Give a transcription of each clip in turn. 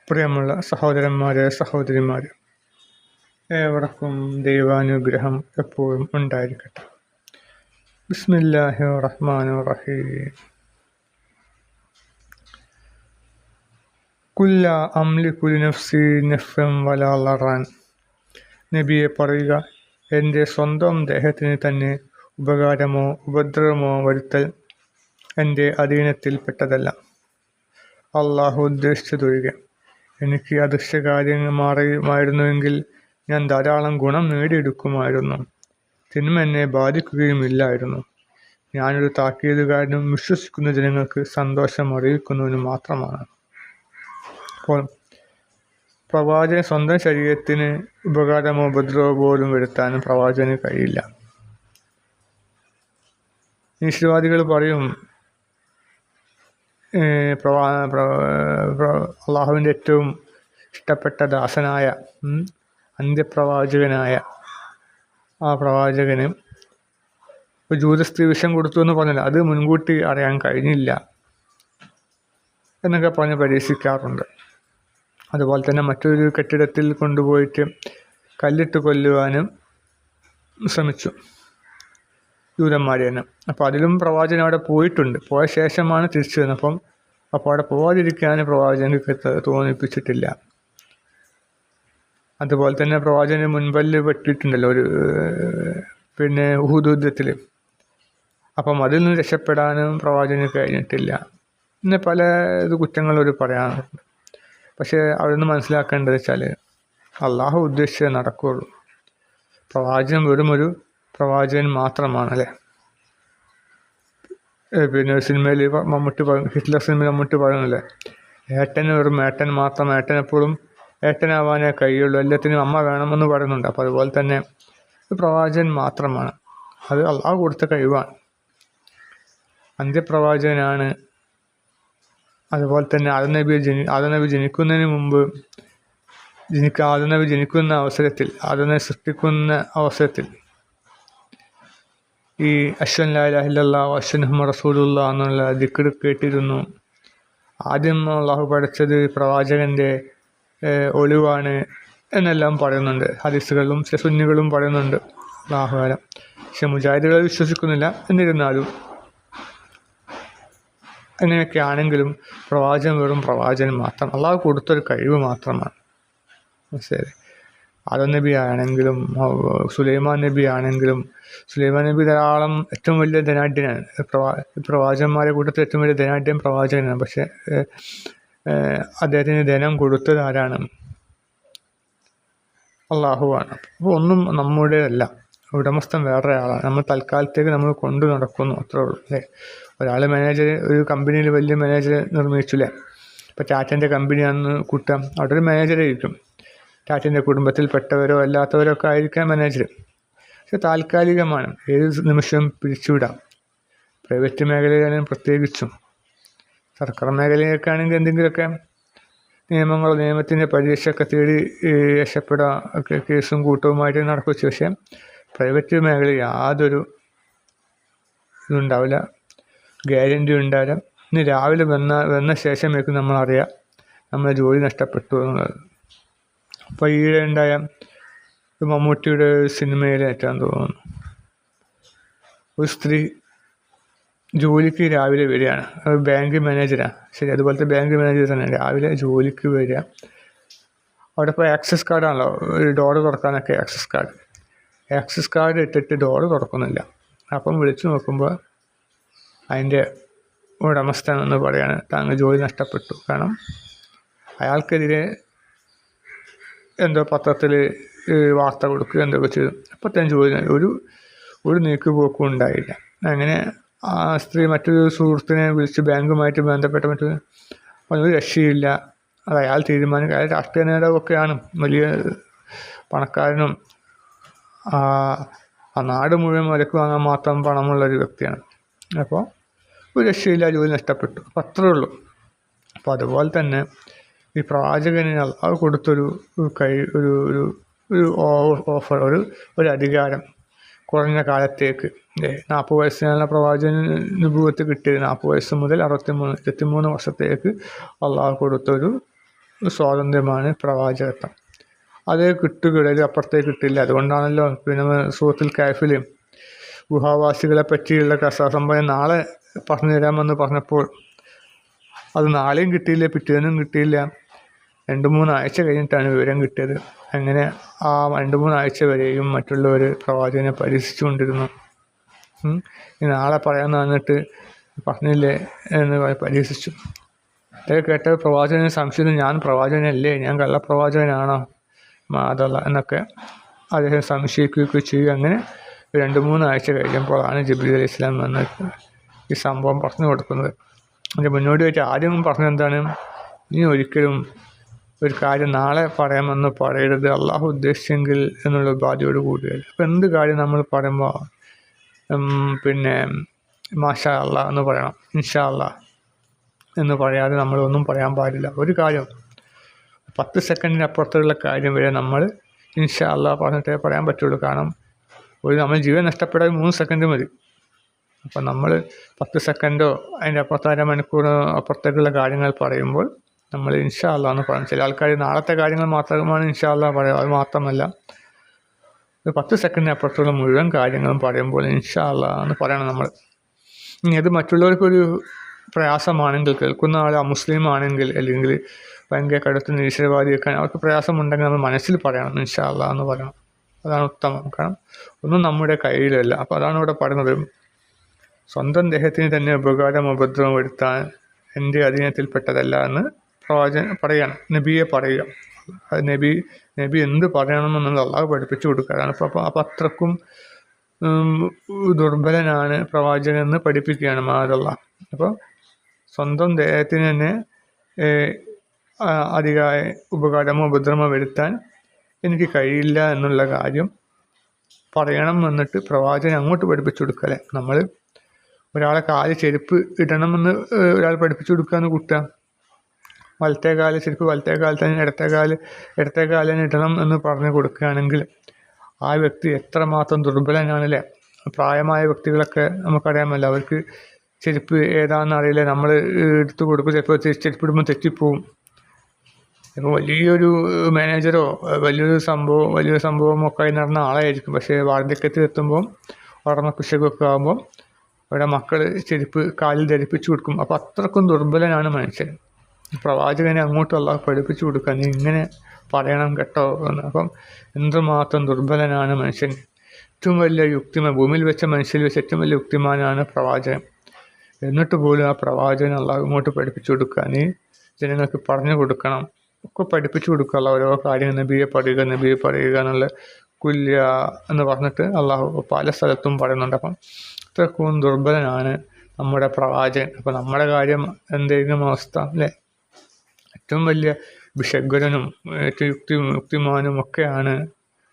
പ്രിയമുള്ള സഹോദരന്മാരെ, സഹോദരിമാരെ, ഏവർക്കും ദൈവാനുഗ്രഹം എപ്പോഴും ഉണ്ടായിരിക്കട്ടെ. ബിസ്മില്ലാഹിർ റഹ്മാനിർ റഹീം. കുല്ല അംലികു ലിനഫ്സി നഫ്അൻ വലാ ളറൻ. നബിയെ പറയുക, എൻ്റെ സ്വന്തം ദേഹത്തിന് തന്നെ ഉപകാരമോ ഉപദ്രവമോ വരുത്തൽ എൻ്റെ അധീനത്തിൽപ്പെട്ടതല്ല, അള്ളാഹു ഉദ്ദേശിച്ചതൊഴികെ. എനിക്ക് അദൃശ്യകാര്യമായിരുന്നുവെങ്കിൽ ഞാൻ ധാരാളം ഗുണം നേടിയെടുക്കുമായിരുന്നു, തിന്മ എന്നെ ബാധിക്കുകയുമില്ലായിരുന്നു. ഞാനൊരു താക്കീതുകാരനും വിശ്വസിക്കുന്ന ജനങ്ങൾക്ക് സന്തോഷം അറിയിക്കുന്നവനും മാത്രമാണ്. അപ്പോൾ പ്രവാചകൻ സ്വന്തം ശരീരത്തിന് ഉപകാരമോ ഉപദ്രവമോ പോലും വരുത്താനും പ്രവാചകന് കഴിയില്ല. നിരീശ്വരവാദികൾ പറയും, അള്ളാഹുവിൻ്റെ ഏറ്റവും ഇഷ്ടപ്പെട്ട ദാസനായ അന്ത്യപ്രവാചകനായ ആ പ്രവാചകന് ഒരു ജൂതസ്ത്രീ വിഷം കൊടുത്തു എന്ന് പറഞ്ഞാൽ അത് മുൻകൂട്ടി അറിയാൻ കഴിഞ്ഞില്ല എന്നൊക്കെ പറഞ്ഞ് പരീക്ഷിക്കാറുണ്ട്. അതുപോലെ തന്നെ മറ്റൊരു കെട്ടിടത്തിൽ കൊണ്ടുപോയിട്ട് കല്ലിട്ട് കൊല്ലുവാനും ശ്രമിച്ചു ജൂതന്മാരെ തന്നെ. അപ്പോൾ അതിലും പ്രവാചകൻ അവിടെ പോയിട്ടുണ്ട്, പോയ ശേഷമാണ് തിരിച്ചു വന്നത്. അപ്പോൾ അവിടെ പോവാതിരിക്കാൻ പ്രവാചകർക്ക് തോന്നിപ്പിച്ചിട്ടില്ല. അതുപോലെ തന്നെ പ്രവാചകന് മുൻപല്ല് വെട്ടിയിട്ടുണ്ടല്ലോ ഒരു ഉഹുദ് യുദ്ധത്തിൽ. അപ്പം അതിൽ നിന്ന് രക്ഷപ്പെടാനും പ്രവാചകന് കഴിഞ്ഞിട്ടില്ല. പിന്നെ പല കുറ്റങ്ങൾ അവർ പറയാറുണ്ട്. പക്ഷേ അവിടെ നിന്ന് മനസ്സിലാക്കേണ്ടത് വെച്ചാൽ അള്ളാഹു ഉദ്ദേശിച്ചേ നടക്കുകയുള്ളൂ. പ്രവാചകൻ വെറും ഒരു പ്രവാചകൻ മാത്രമാണ്, അല്ലേ? പിന്നെ സിനിമയിൽ ഹിറ്റ്ലർ സിനിമയിൽ മമ്മൂട്ടി പറയുന്നില്ലേ, ഏട്ടന് വെറും ഏട്ടൻ മാത്രം, ഏട്ടനെപ്പോഴും ഏട്ടനാവാനേ കഴിയുള്ളൂ, എല്ലാത്തിനും അമ്മ വേണമെന്ന് പറയുന്നുണ്ട്. അപ്പോൾ അതുപോലെ തന്നെ പ്രവാചകൻ മാത്രമാണ്, അത് അള്ളാഹു കൊടുത്ത കഴിവാണ്. അന്ത്യപ്രവാചകനാണ്. അതുപോലെ തന്നെ ആദനബി ജനിക്കുന്നതിന് മുമ്പ് ആദനബി ജനിക്കുന്ന അവസരത്തിൽ, ആദനബി സൃഷ്ടിക്കുന്ന അവസരത്തിൽ ഈ അശ്വൻ ലാ ഇലാഹ ഇല്ലല്ലാഹ് അശ്വൻ മുഹമ്മദ് റസൂലുള്ളാഹ് എന്നുള്ള ദിക്ർ കേട്ടിരുന്നു. ആദ്യം അള്ളാഹു പഠിച്ചത് പ്രവാചകൻ്റെ ഒളിവാണ് എന്നെല്ലാം പറയുന്നുണ്ട്. ഹദീസുകളും ചില സുന്നികളും പറയുന്നുണ്ട്, അല്ലാഹു അലം. പക്ഷെ മുജാഹിദുകൾ വിശ്വസിക്കുന്നില്ല. എന്നിരുന്നാലും അങ്ങനെയൊക്കെ ആണെങ്കിലും പ്രവാചകൻ വെറും പ്രവാചകൻ മാത്രം, അള്ളാഹു കൊടുത്തൊരു കഴിവ് മാത്രമാണ്. ശരി, ആദം നബി ആണെങ്കിലും സുലൈമാൻ നബി ആണെങ്കിലും, സുലൈമാൻ നബി ധാരാളം ഏറ്റവും വലിയ ധനാഢ്യനാണ്. പ്രവാചകന്മാരെ കൂട്ടത്തിൽ ഏറ്റവും വലിയ ധനാഢ്യൻ പ്രവാചകനാണ്. പക്ഷേ അദ്ദേഹത്തിന് ധനം കൊടുത്തത് ആരാണ്? അള്ളാഹുവാണ്. അപ്പോൾ ഒന്നും നമ്മുടേതല്ല, ഉടമസ്ഥൻ വേറെ ആളാണ്. നമ്മൾ തൽക്കാലത്തേക്ക് നമ്മൾ കൊണ്ടു നടക്കുന്നു, അത്രേ ഉള്ളൂ, അല്ലേ? ഒരാൾ മാനേജർ ഒരു കമ്പനിയിൽ വലിയ മാനേജർ നിർമ്മിച്ചില്ലേ. ഇപ്പോൾ ടാറ്റൻ്റെ കമ്പനിയാണെന്ന് കൂട്ടാം, അവിടെ ഒരു മാനേജറെ ഇരിക്കും. ടാറ്റൻ്റെ കുടുംബത്തിൽപ്പെട്ടവരോ അല്ലാത്തവരോ ഒക്കെ ആയിരിക്കാം മാനേജർ. പക്ഷെ താൽക്കാലികമാണ്, ഏത് നിമിഷവും പിരിച്ചുവിടാം. പ്രൈവറ്റ് മേഖലയിലാണെങ്കിൽ പ്രത്യേകിച്ചും. സർക്കാർ മേഖലയൊക്കെ ആണെങ്കിൽ എന്തെങ്കിലുമൊക്കെ നിയമങ്ങളോ നിയമത്തിൻ്റെ പരീക്ഷയൊക്കെ തേടി രക്ഷപ്പെടാൻ കേസും കൂട്ടവുമായിട്ട് നടക്കുവച്ചു. പക്ഷേ പ്രൈവറ്റ് മേഖലയിൽ യാതൊരു ഇതുണ്ടാവില്ല, ഗ്യാരണ്ടി ഉണ്ടാവില്ല. ഇന്ന് രാവിലെ വന്ന ശേഷമേക്കും നമ്മളറിയാം നമ്മളെ ജോലി നഷ്ടപ്പെട്ടു എന്നുള്ളത്. അപ്പോൾ ഈയിടെ ഉണ്ടായ മമ്മൂട്ടിയുടെ സിനിമയിലേറ്റാൻ തോന്നുന്നു, ഒരു സ്ത്രീ ജോലിക്ക് രാവിലെ വരികയാണ്. ബാങ്ക് മാനേജരാണ്, ശരി, അതുപോലത്തെ ബാങ്ക് മാനേജർ തന്നെ. രാവിലെ ജോലിക്ക് വരിക, അവിടെ ഇപ്പോൾ ആക്സസ് കാർഡാണല്ലോ ഡോറ് തുറക്കാനൊക്കെ. ആക്സസ് കാർഡ് ഇട്ടിട്ട് ഡോറ് തുറക്കുന്നില്ല. അപ്പം വിളിച്ചു നോക്കുമ്പോൾ അതിൻ്റെ ഉടമസ്ഥൻ എന്ന് പറയാണ്, താങ്കൾ ജോലി നഷ്ടപ്പെട്ടു. കാരണം അയാൾക്കെതിരെ എന്തോ പത്രത്തിൽ വാർത്ത കൊടുക്കുക എന്തൊക്കെ ചെയ്തു. അപ്പോൾ തന്നെ ജോലി ഒരു നീക്കുപോക്കും ഉണ്ടായില്ല. അങ്ങനെ ആ സ്ത്രീ മറ്റൊരു സുഹൃത്തിനെ വിളിച്ച് ബാങ്കുമായിട്ട് ബന്ധപ്പെട്ട ഒരു രക്ഷയില്ല, അത് അയാൾ തീരുമാനിക്കുക. അയാൾ രാഷ്ട്രീയ നേതാവൊക്കെയാണ്, വലിയ പണക്കാരനും ആ നാട് മുഴുവൻ വിലക്ക് വാങ്ങാൻ മാത്രം പണമുള്ളൊരു വ്യക്തിയാണ്. അപ്പോൾ ഒരു രക്ഷയില്ല, ജോലി നഷ്ടപ്പെട്ടു. അപ്പം അത്രേ ഉള്ളൂ. അപ്പോൾ അതുപോലെ തന്നെ ഈ പ്രവാചകന് അള്ളാഹു കൊടുത്തൊരു ഒരു ഓഫർ, ഒരു അധികാരം, കുറഞ്ഞ കാലത്തേക്ക് 40 വയസ്സിനുള്ള പ്രവാചകന് നുബുവത്ത് കിട്ടിയത്. 40 വയസ്സ് മുതൽ 63 വർഷത്തേക്ക് അള്ളാഹു കൊടുത്തൊരു സ്വാതന്ത്ര്യമാണ് പ്രവാചകത്വം. അത് കിട്ടുകയില്ല, അപ്പുറത്തേക്ക് കിട്ടില്ല. അതുകൊണ്ടാണല്ലോ പിന്നെ സൂറത്തുൽ കഹ്ഫിൽ ഗുഹാവാസികളെ പറ്റിയുള്ള കഥാസംഭവം നാളെ പറഞ്ഞു തരാമെന്ന് പറഞ്ഞപ്പോൾ അത് നാളെയും കിട്ടിയില്ല, പിറ്റേന്നും കിട്ടിയില്ല. 2-3 ആഴ്ച കഴിഞ്ഞിട്ടാണ് വിവരം കിട്ടിയത്. അങ്ങനെ ആ 2-3 ആഴ്ച വരെയും മറ്റുള്ളവർ പ്രവാചകനെ പരിഹസിച്ചു കൊണ്ടിരുന്നു. നാളെ പറയാമെന്ന് പറഞ്ഞിട്ട് പറഞ്ഞില്ലേ എന്ന് പരിഹസിച്ചു. അതൊക്കെ കേട്ട പ്രവാചകനെ സംശയം, ഞാൻ പ്രവാചകനല്ലേ, ഞാൻ കള്ളപ്രവാചകനാണോ മാതല്ല എന്നൊക്കെ അദ്ദേഹം സംശയിക്കുകയൊക്കെ ചെയ്യുക. അങ്ങനെ 2-3 ആഴ്ച കഴിയുമ്പോഴാണ് ജിബ്രീൽ അലൈഹി സ്വലാം വന്ന് ഈ സംഭവം പറഞ്ഞു കൊടുക്കുന്നത്. അതിൻ്റെ മുന്നോടിയായിട്ട് ആദ്യം പറഞ്ഞെന്താണ്, ഇനി ഒരിക്കലും ഒരു കാര്യം നാളെ പറയാമെന്ന് പറയരുത്, അള്ളാഹു ഉദ്ദേശിച്ചെങ്കിൽ എന്നുള്ള ബാധ്യതയോട് കൂടിയത്. അപ്പോൾ എന്ത് കാര്യം നമ്മൾ പറയുമ്പോൾ പിന്നെ മാഷാ അള്ളാഹ് എന്ന് പറയണം, ഇൻഷാ അള്ളാഹ് എന്ന് പറയാതെ നമ്മളൊന്നും പറയാൻ പാടില്ല. ഒരു കാര്യം 10 സെക്കൻഡിനപ്പുറത്തുള്ള കാര്യം വരെ നമ്മൾ ഇൻഷാ അള്ളാഹ് പറഞ്ഞിട്ടേ പറയാൻ പറ്റുള്ളൂ. കാരണം നമ്മൾ ജീവൻ നഷ്ടപ്പെടാൻ 3 സെക്കൻഡ് മതി. അപ്പം നമ്മൾ 10 സെക്കൻഡോ അതിൻ്റെ അപ്പുറത്ത് അരമണിക്കൂറോ അപ്പുറത്തേക്കുള്ള കാര്യങ്ങൾ പറയുമ്പോൾ നമ്മൾ ഇൻഷാ അള്ളാഹ് എന്ന് പറയണം. ചില ആൾക്കാർ നാളത്തെ കാര്യങ്ങൾ മാത്രമാണ് ഇൻഷാ അള്ളാഹ് പറയുക. അത് മാത്രമല്ല 10 സെക്കൻഡിനപ്പുറത്തുള്ള മുഴുവൻ കാര്യങ്ങളും പറയുമ്പോൾ ഇൻഷാ അള്ളാഹ് എന്ന് പറയണം നമ്മൾ. ഇനി അത് മറ്റുള്ളവർക്കൊരു പ്രയാസമാണെങ്കിൽ, കേൾക്കുന്ന ആൾ അമുസ്ലിം ആണെങ്കിൽ അല്ലെങ്കിൽ ഭയങ്കര കടുത്ത നിരീശ്വരവാദിയൊക്കെ അവർക്ക് പ്രയാസമുണ്ടെങ്കിൽ നമ്മൾ മനസ്സിൽ പറയണം, ഇൻഷാ അള്ളാഹ് എന്ന് പറയണം. അതാണ് ഉത്തമം. കാരണം ഒന്നും നമ്മുടെ കയ്യിലല്ല. അപ്പോൾ അതാണ് ഇവിടെ പറയുന്നത്, സ്വന്തം ദേഹത്തിന് തന്നെ ഉപകാരം ഉപദ്രവം വരുത്താൻ എൻ്റെ അധീനത്തിൽപ്പെട്ടതല്ല എന്ന് പ്രവാചകൻ പറയുകയാണ്, നബിയെ പറയുക. അത് നബി എന്ത് പറയണമെന്നുള്ളത് അള്ളാഹു പഠിപ്പിച്ചു കൊടുക്കുകയാണ്. അപ്പോൾ അത്രക്കും ദുർബലനാണ് പ്രവാചകൻ എന്ന് പഠിപ്പിക്കുകയാണ് മാതല്ലാഹ്. അപ്പോൾ സ്വന്തം ദേഹത്തിന് തന്നെ അധികമായ ഉപകാരമോ ഉപദ്രവമോ വരുത്താൻ എനിക്ക് കഴിയില്ല എന്നുള്ള കാര്യം പറയണം എന്നിട്ട് പ്രവാചകൻ അങ്ങോട്ട് പഠിപ്പിച്ചു കൊടുക്കല്ലേ. നമ്മൾ ഒരാളെ കാല് ചെരുപ്പ് ഇടണമെന്ന് ഒരാൾ പഠിപ്പിച്ചു കൊടുക്കുകയെന്ന് കൂട്ടുക, വലത്തെ കാല് ചെരുപ്പ് വലത്തെ കാലത്ത് ഇടത്തെ കാലിന് ഇടണം എന്ന് പറഞ്ഞു കൊടുക്കുകയാണെങ്കിൽ ആ വ്യക്തി എത്രമാത്രം ദുർബലനാണല്ലേ. പ്രായമായ വ്യക്തികളൊക്കെ നമുക്കറിയാമല്ലോ, അവർക്ക് ചെരുപ്പ് ഏതാണെന്ന് അറിയില്ല, നമ്മൾ എടുത്ത് കൊടുക്കും, ചിലപ്പോൾ ചെരുപ്പിടുമ്പോൾ തെറ്റിപ്പോവും. ഇപ്പോൾ വലിയൊരു മാനേജറോ വലിയൊരു സംഭവമൊക്കെ നടന്ന ആളായിരിക്കും. പക്ഷേ വാർദ്ധക്യത്തിൽ എത്തുമ്പോൾ ഓർമ്മ കുശകൊക്കെ ആകുമ്പോൾ അവിടെ മക്കൾ ചെരുപ്പ് കാലിൽ ധരിപ്പിച്ചു കൊടുക്കും. അപ്പോൾ അത്രക്കും ദുർബലനാണ് മനുഷ്യൻ. പ്രവാചകനെ അങ്ങോട്ടും അള്ളാഹ് പഠിപ്പിച്ചു കൊടുക്കുക, നീ ഇങ്ങനെ പറയണം കേട്ടോ എന്ന്. അപ്പം എന്തുമാത്രം ദുർബലനാണ് മനുഷ്യൻ. ഏറ്റവും വലിയ യുക്തിമാൻ, ഭൂമിയിൽ വെച്ച മനുഷ്യരിൽ വെച്ച് ഏറ്റവും വലിയ യുക്തിമാനാണ് പ്രവാചകൻ. എന്നിട്ട് പോലും ആ പ്രവാചകൻ അള്ളാഹ് ഇങ്ങോട്ട് പഠിപ്പിച്ചു കൊടുക്കുക, നീ ജനങ്ങൾക്ക് പറഞ്ഞു കൊടുക്കണം, ഒക്കെ പഠിപ്പിച്ചു കൊടുക്കുക. ഓരോ കാര്യങ്ങൾ നബിയെ പറയുക എന്നുള്ള കുല്യ എന്ന് പറഞ്ഞിട്ട് അള്ളാഹു പല സ്ഥലത്തും പറയുന്നുണ്ട്. അപ്പം ഇത്രക്കും ദുർബലനാണ് നമ്മുടെ പ്രവാചകൻ. അപ്പം നമ്മുടെ കാര്യം എന്തെങ്കിലും അവസ്ഥ അല്ലേ. ഏറ്റവും വലിയ വിഷഗ്വരനും ഏറ്റവും യുക്തിമാനും ഒക്കെയാണ്,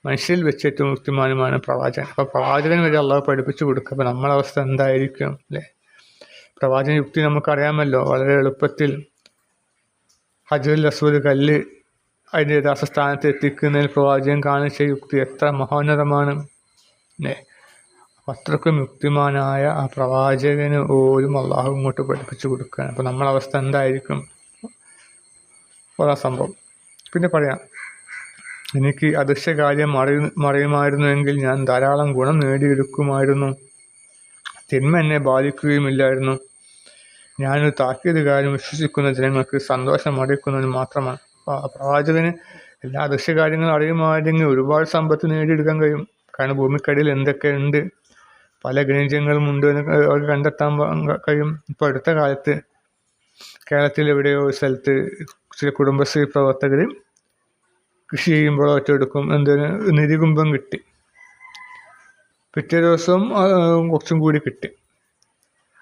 മനുഷ്യരിൽ വെച്ച് ഏറ്റവും യുക്തിമാനുമാണ് പ്രവാചകൻ. അപ്പോൾ പ്രവാചകൻ വരെ അള്ളാഹു പഠിപ്പിച്ചു കൊടുക്കുക. അപ്പോൾ നമ്മളെ അവസ്ഥ എന്തായിരിക്കും അല്ലേ. പ്രവാചകൻ യുക്തി നമുക്കറിയാമല്ലോ, വളരെ എളുപ്പത്തിൽ ഹജറുൽ അസ്വദ് കല്ല് അതിൻ്റെ യഥാസ്ഥാനത്ത് എത്തിക്കുന്നതിൽ പ്രവാചകൻ കാണിച്ച യുക്തി എത്ര മഹോന്നതമാണ് അല്ലേ. അത്രക്കും യുക്തിമാനായ ആ പ്രവാചകന് പോലും അള്ളാഹു ഇങ്ങോട്ട് പഠിപ്പിച്ചു കൊടുക്കുകയാണ്. അപ്പോൾ നമ്മളവസ്ഥ എന്തായിരിക്കും ഓരോ സംഭവം. പിന്നെ പറയാം, എനിക്ക് അദൃശ്യ കാര്യം മറിയുമായിരുന്നുവെങ്കിൽ ഞാൻ ധാരാളം ഗുണം നേടിയെടുക്കുമായിരുന്നു, തിന്മ എന്നെ ബാധിക്കുകയുമില്ലായിരുന്നു. ഞാനൊരു താക്കീത് കാര്യം വിശ്വസിക്കുന്ന ജനങ്ങൾക്ക് സന്തോഷം അറിയിക്കുന്നതിന് മാത്രമാണ്. പ്രവാചകന് എല്ലാ അദൃശ്യ കാര്യങ്ങളും അറിയുമായിരുന്നെങ്കിൽ ഒരുപാട് സമ്പത്ത് നേടിയെടുക്കാൻ കഴിയും. കാരണം ഭൂമിക്കടിയിൽ എന്തൊക്കെയുണ്ട്, പല ഖനിജങ്ങളും ഉണ്ട് എന്ന് അവർക്ക് കണ്ടെത്താൻ കഴിയും. ഇപ്പോൾ അടുത്ത കാലത്ത് കേരളത്തിൽ എവിടെയോ ഒരു സ്ഥലത്ത് ചില കുടുംബശ്രീ പ്രവർത്തകർ കൃഷി ചെയ്യുമ്പോൾ ഒറ്റയെടുക്കും എന്തിന് നിധികുംഭം കിട്ടി. പിറ്റേ ദിവസം കുറച്ചും കൂടി കിട്ടി.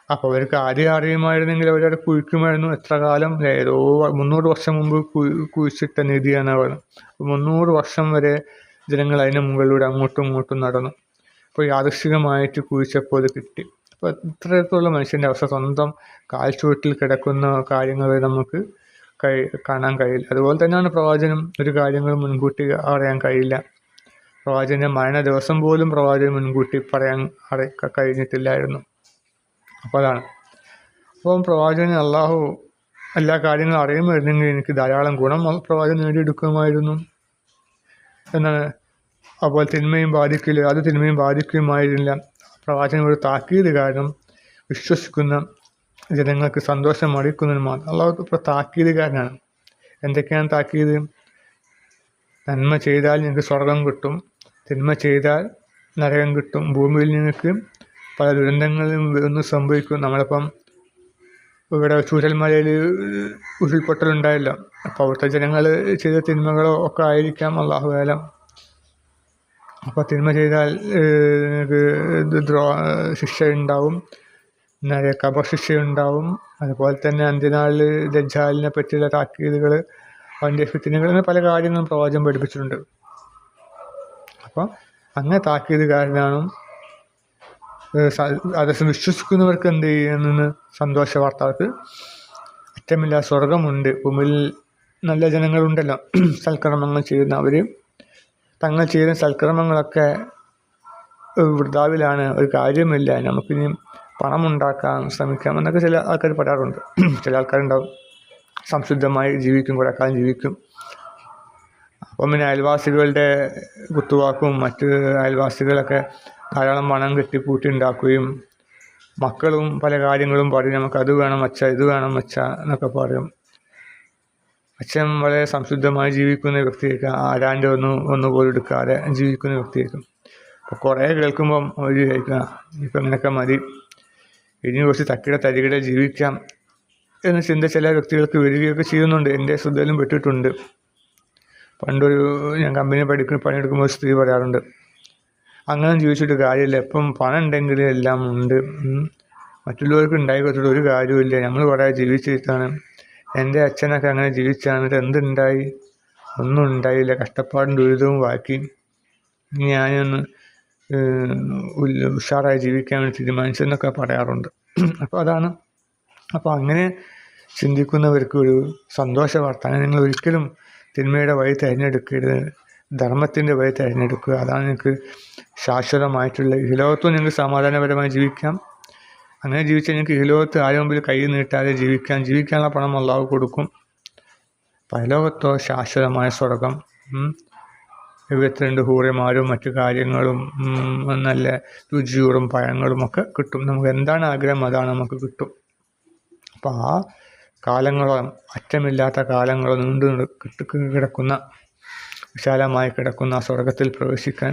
അപ്പോൾ അവർക്ക് ആദ്യം അറിയുമായിരുന്നെങ്കിൽ അവരത് കുഴിക്കുമായിരുന്നു. എത്ര കാലം, ഏതോ 300 വർഷം മുമ്പ് കുഴിച്ചിട്ട നിധിയാണ് അവർ. 300 വർഷം വരെ ജനങ്ങൾ അതിന് മുകളിലൂടെ അങ്ങോട്ടും ഇങ്ങോട്ടും നടന്നു. അപ്പോൾ യാദൃശ്ചികമായിട്ട് കുഴിച്ചപ്പോൾ അത് കിട്ടി. അപ്പോൾ ഇത്തരത്തിലുള്ള മനുഷ്യൻ്റെ അവസ്ഥ, സ്വന്തം കാൽച്ചുവട്ടിൽ കിടക്കുന്ന കാര്യങ്ങൾ നമുക്ക് കാണാൻ കഴിയില്ല. അതുപോലെ തന്നെയാണ് പ്രവാചകനും. ഒരു കാര്യങ്ങൾ മുൻകൂട്ടി അറിയാൻ കഴിയില്ല. പ്രവാചകൻ്റെ മരണ ദിവസം പോലും പ്രവാചകൻ മുൻകൂട്ടി പറയാൻ കഴിഞ്ഞിട്ടില്ലായിരുന്നു. അപ്പോൾ അതാണ്. അപ്പം പ്രവാചകന് അള്ളാഹു എല്ലാ കാര്യങ്ങളും അറിയുമായിരുന്നെങ്കിൽ എനിക്ക് ധാരാളം ഗുണം പ്രവാചകൻ നേടിയെടുക്കുമായിരുന്നു എന്നാണ്. അപ്പോൾ തിന്മയും ബാധിക്കില്ല, അത് തിന്മയും ബാധിക്കുമായിരുന്നില്ല. പ്രവാചകൻ ഒരു താക്കീത് കാരണം വിശ്വസിക്കുന്ന ജനങ്ങൾക്ക് സന്തോഷം അറിയിക്കുന്നതിനുമാണ്. അള്ളാഹു ഇപ്പോൾ താക്കീതുകാരനാണ്. എന്തൊക്കെയാണ് താക്കീത്? നന്മ ചെയ്താൽ നിങ്ങൾക്ക് സ്വർഗം കിട്ടും, തിന്മ ചെയ്താൽ നരകം കിട്ടും, ഭൂമിയിൽ നിങ്ങൾക്ക് പല ദുരന്തങ്ങളും ഒന്നും സംഭവിക്കും. നമ്മളിപ്പം ഇവിടെ ചൂരൽമലയിൽ ഉരുൾപൊട്ടലുണ്ടായല്ലോ. അപ്പോൾ അവിടുത്തെ ജനങ്ങൾ ചെയ്ത തിന്മകളോ ഒക്കെ ആയിരിക്കാം, അള്ളാഹു ആലം. അപ്പോൾ തിന്മ ചെയ്താൽ ശിക്ഷ ഉണ്ടാവും, ഖബർ ശിക്ഷയുണ്ടാവും. അതുപോലെ തന്നെ അന്ത്യനാളിൽ ദജ്ജാലിനെ പറ്റിയുള്ള താക്കീതുകൾ, അവൻ്റെ ഫിത്നകൾ, അങ്ങനെ പല കാര്യങ്ങളും പ്രവാചകൻ പഠിപ്പിച്ചിട്ടുണ്ട്. അപ്പോൾ അങ്ങനെ താക്കീതുകാരനാണ്. അത് വിശ്വസിക്കുന്നവർക്ക് എന്ത് ചെയ്യുമെന്ന് സന്തോഷ വാർത്തകൾക്ക് അറ്റമില്ല, സ്വർഗമുണ്ട്. ഭൂമിയിൽ നല്ല ജനങ്ങളുണ്ടല്ലോ, സൽക്കർമ്മങ്ങൾ ചെയ്യുന്ന അവർ തങ്ങൾ ചെയ്യുന്ന സൽക്കർമ്മങ്ങളൊക്കെ വൃഥാവിലാണ്, ഒരു കാര്യമില്ല, നമുക്കിനി പണമുണ്ടാക്കാൻ ശ്രമിക്കാം എന്നൊക്കെ ചില ആൾക്കാർ പറയാറുണ്ട്. ചില ആൾക്കാരുണ്ടാവും സംശുദ്ധമായി ജീവിക്കും, കുറേ കാലം ജീവിക്കും. അപ്പം പിന്നെ അയൽവാസികളുടെ കുത്തുവാക്കും മറ്റ് അയൽവാസികളൊക്കെ ധാരാളം പണം കെട്ടി പൂട്ടി ഉണ്ടാക്കുകയും മക്കളും പല കാര്യങ്ങളും പറയും, നമുക്ക് അത് വേണം അച്ഛ, ഇത് വേണം അച്ഛ എന്നൊക്കെ പറയും. അച്ഛൻ വളരെ സംശുദ്ധമായി ജീവിക്കുന്ന വ്യക്തിയായിരിക്കും, ആരാൻ്റെ ഒന്നുപോലും എടുക്കാതെ ജീവിക്കുന്ന വ്യക്തിയായിരിക്കും. അപ്പോൾ കുറേ കേൾക്കുമ്പം ഒരു കഴിക്കുക, ഇപ്പം ഇങ്ങനെയൊക്കെ മതി, ഇനി കുറച്ച് തരികിടെ ജീവിക്കാം എന്ന ചിന്ത ചില വ്യക്തികൾക്ക് വരികയൊക്കെ ചെയ്യുന്നുണ്ട്. എൻ്റെ ശ്രദ്ധയിലും പെട്ടിട്ടുണ്ട്. പണ്ടൊരു ഞാൻ കമ്പനി പണിയെടുക്കുമ്പോൾ ഒരു സ്ത്രീ പറയാറുണ്ട്, അങ്ങനെ ജീവിച്ചിട്ട് കാര്യമില്ല, ഇപ്പം പണം ഉണ്ടെങ്കിൽ എല്ലാം ഉണ്ട്, മറ്റുള്ളവർക്ക് ഉണ്ടായി കൊടുത്തിട്ട് ഒരു കാര്യമില്ല, നമ്മൾ കുറേ ജീവിച്ചിട്ടാണ്, എൻ്റെ അച്ഛനൊക്കെ അങ്ങനെ ജീവിച്ചാണ്, എന്തുണ്ടായി? ഒന്നും ഉണ്ടായില്ല, കഷ്ടപ്പാടും ദുരിതവും ബാക്കി, ഞാനൊന്ന് ഉഷാറായി ജീവിക്കാൻ വേണ്ടി തീരുമാനിച്ചെന്നൊക്കെ പറയാറുണ്ട്. അപ്പോൾ അതാണ്. അപ്പോൾ അങ്ങനെ ചിന്തിക്കുന്നവർക്ക് ഒരു സന്തോഷ വാർത്ത. അങ്ങനെ നിങ്ങൾ ഒരിക്കലും തിന്മയുടെ വഴി തിരഞ്ഞെടുക്കരുത്, ധർമ്മത്തിൻ്റെ വഴി തിരഞ്ഞെടുക്കുക. അതാണ് നിങ്ങൾക്ക് ശാശ്വതമായിട്ടുള്ള ഇഹലോകത്തും നിങ്ങൾക്ക് സമാധാനപരമായി ജീവിക്കാം. അങ്ങനെ ജീവിച്ചാൽ നിങ്ങൾക്ക് ഇഹലോകത്ത് ആരും മുമ്പിൽ കൈ നീട്ടാതെ ജീവിക്കാനുള്ള പണം അള്ളാഹു കൊടുക്കും. പരലോകത്തോ ശാശ്വതമായ സ്വർഗം, 72 ഹൂറിമാരും മറ്റു കാര്യങ്ങളും നല്ല രുചിയൂറും പഴങ്ങളും ഒക്കെ കിട്ടും. നമുക്ക് എന്താണ് ആഗ്രഹം അതാണ് നമുക്ക് കിട്ടും. അപ്പോൾ ആ കാലങ്ങളോ അറ്റമില്ലാത്ത കാലങ്ങളോ നീണ്ടു കിടക്കുന്ന വിശാലമായി കിടക്കുന്ന ആ സ്വർഗത്തിൽ പ്രവേശിക്കാൻ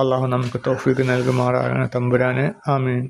അള്ളാഹു നമുക്ക് തൗഫീഖ് നൽകുമാറാകണം. തമ്പുരാനെ ആമീൻ.